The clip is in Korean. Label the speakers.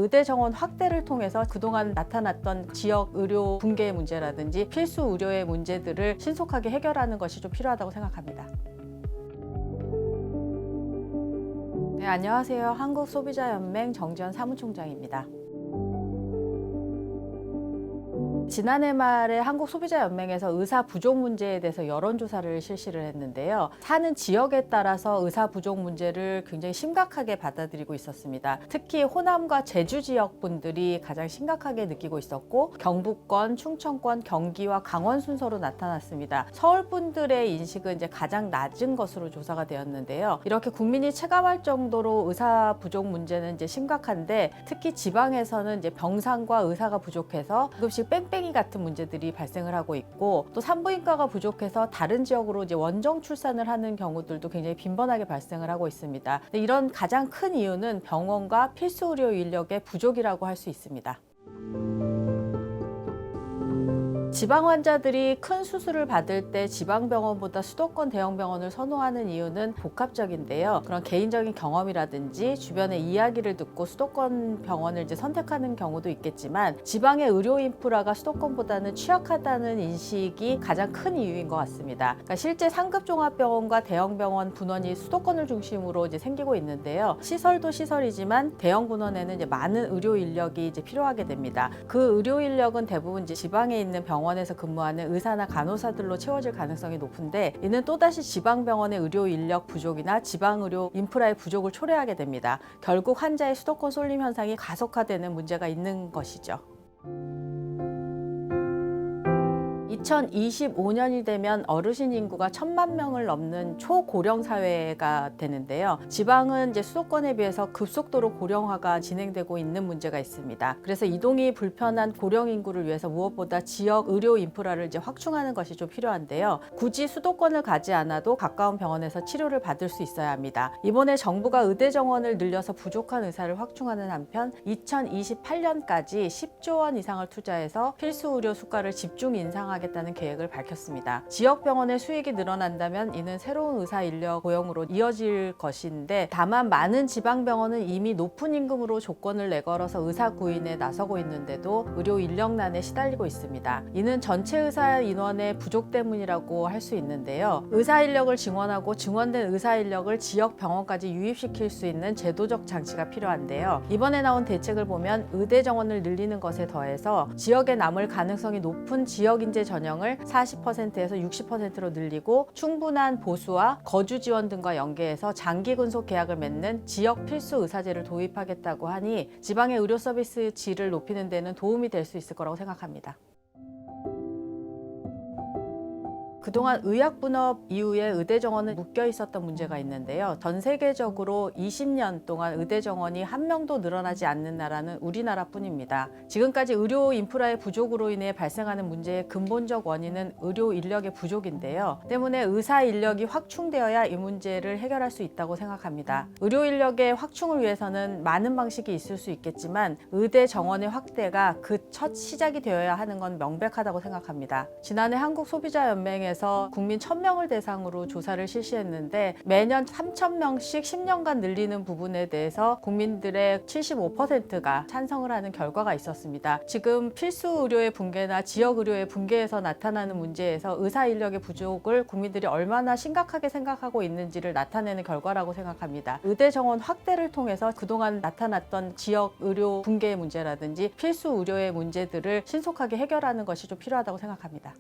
Speaker 1: 의대 정원 확대를 통해서 그동안 나타났던 지역 의료 붕괴의 문제라든지 필수 의료의 문제들을 신속하게 해결하는 것이 좀 필요하다고 생각합니다. 네, 안녕하세요. 한국소비자연맹 정지연 사무총장입니다. 지난해 말에 한국소비자연맹에서 의사 부족 문제에 대해서 여론조사를 실시를 했는데요. 사는 지역에 따라서 의사 부족 문제를 굉장히 심각하게 받아들이고 있었습니다. 특히 호남과 제주 지역 분들이 가장 심각하게 느끼고 있었고, 경북권, 충청권, 경기와 강원 순서로 나타났습니다. 서울 분들의 인식은 이제 가장 낮은 것으로 조사가 되었는데요. 이렇게 국민이 체감할 정도로 의사 부족 문제는 이제 심각한데, 특히 지방에서는 이제 병상과 의사가 부족해서 응급실 뺑뺑이 같은 문제들이 발생을 하고 있고, 또 산부인과가 부족해서 다른 지역으로 이제 원정 출산을 하는 경우들도 굉장히 빈번하게 발생을 하고 있습니다. 이런 가장 큰 이유는 병원과 필수 의료 인력의 부족이라고 할 수 있습니다. 지방 환자들이 큰 수술을 받을 때 지방병원보다 수도권 대형병원을 선호하는 이유는 복합적인데요. 그런 개인적인 경험이라든지 주변의 이야기를 듣고 수도권 병원을 이제 선택하는 경우도 있겠지만, 지방의 의료 인프라가 수도권보다는 취약하다는 인식이 가장 큰 이유인 것 같습니다. 그러니까 실제 상급 종합병원과 대형병원 분원이 수도권을 중심으로 이제 생기고 있는데요. 시설도 시설이지만 대형 분원에는 이제 많은 의료 인력이 이제 필요하게 됩니다. 그 의료 인력은 대부분 이제 지방에 있는 병원에서 근무하는 의사나 간호사들로 채워질 가능성이 높은데, 이는 또다시 지방병원의 의료 인력 부족이나 지방의료 인프라의 부족을 초래하게 됩니다. 결국 환자의 수도권 쏠림 현상이 가속화되는 문제가 있는 것이죠. 2025년이 되면 어르신 인구가 1,000만 명을 넘는 초고령 사회가 되는데요. 지방은 이제 수도권에 비해서 급속도로 고령화가 진행되고 있는 문제가 있습니다. 그래서 이동이 불편한 고령 인구를 위해서 무엇보다 지역 의료 인프라를 이제 확충하는 것이 좀 필요한데요. 굳이 수도권을 가지 않아도 가까운 병원에서 치료를 받을 수 있어야 합니다. 이번에 정부가 의대 정원을 늘려서 부족한 의사를 확충하는 한편, 2028년까지 10조 원 이상을 투자해서 필수 의료 수가를 집중 인상하겠다는 계획을 밝혔습니다. 지역 병원의 수익이 늘어난다면 이는 새로운 의사 인력 고용으로 이어질 것인데, 다만 많은 지방 병원은 이미 높은 임금으로 조건을 내걸어서 의사 구인에 나서고 있는데도 의료 인력난에 시달리고 있습니다. 이는 전체 의사 인원의 부족 때문이라고 할 수 있는데요. 의사 인력을 증원하고 증원된 의사 인력을 지역 병원까지 유입시킬 수 있는 제도적 장치가 필요한데요. 이번에 나온 대책을 보면 의대 정원을 늘리는 것에 더해서 지역에 남을 가능성이 높은 지역 인재 전형을 40%에서 60%로 늘리고, 충분한 보수와 거주 지원 등과 연계해서 장기 근속 계약을 맺는 지역 필수 의사제를 도입하겠다고 하니 지방의 의료 서비스 질을 높이는 데는 도움이 될 수 있을 거라고 생각합니다. 그동안 의약분업 이후에 의대 정원은 묶여 있었던 문제가 있는데요. 전 세계적으로 20년 동안 의대 정원이 한 명도 늘어나지 않는 나라는 우리나라뿐입니다. 지금까지 의료 인프라의 부족으로 인해 발생하는 문제의 근본적 원인은 의료 인력의 부족인데요. 때문에 의사 인력이 확충되어야 이 문제를 해결할 수 있다고 생각합니다. 의료 인력의 확충을 위해서는 많은 방식이 있을 수 있겠지만, 의대 정원의 확대가 그 첫 시작이 되어야 하는 건 명백하다고 생각합니다. 지난해 한국소비자연맹에서 국민 1,000명을 대상으로 조사를 실시했는데, 매년 3,000명씩 10년간 늘리는 부분에 대해서 국민들의 75%가 찬성을 하는 결과가 있었습니다. 지금 필수 의료의 붕괴나 지역 의료의 붕괴에서 나타나는 문제에서 의사 인력의 부족을 국민들이 얼마나 심각하게 생각하고 있는지를 나타내는 결과라고 생각합니다. 의대 정원 확대를 통해서 그동안 나타났던 지역 의료 붕괴의 문제라든지 필수 의료의 문제들을 신속하게 해결하는 것이 좀 필요하다고 생각합니다.